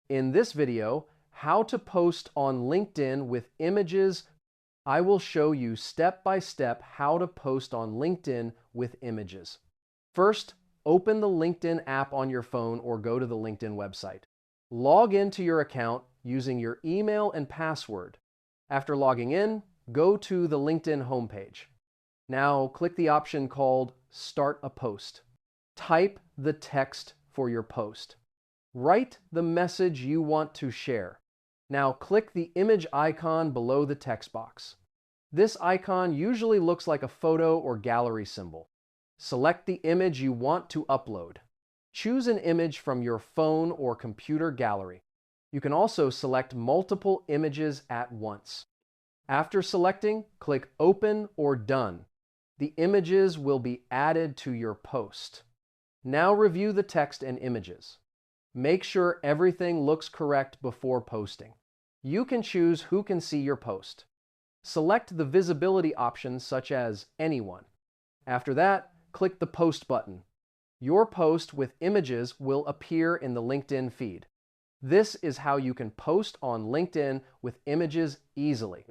In this video, how to post on LinkedIn with images. I will show you step by step how to post on LinkedIn with images. First, open the LinkedIn app on your phone or go to the LinkedIn website. Log into your account using your email and password. After logging in, go to the LinkedIn homepage. Now click the option called Start a Post. Type the text for your post. Write the message you want to share. Now click the image icon below the text box. This icon usually looks like a photo or gallery symbol. Select the image you want to upload. Choose an image from your phone or computer gallery. You can also select multiple images at once. After selecting, click Open or Done. The images will be added to your post. Now review the text and images. Make sure everything looks correct before posting. You can choose who can see your post. Select the visibility options such as Anyone. After that, click the Post button. Your post with images will appear in the LinkedIn feed. This is how you can post on LinkedIn with images easily.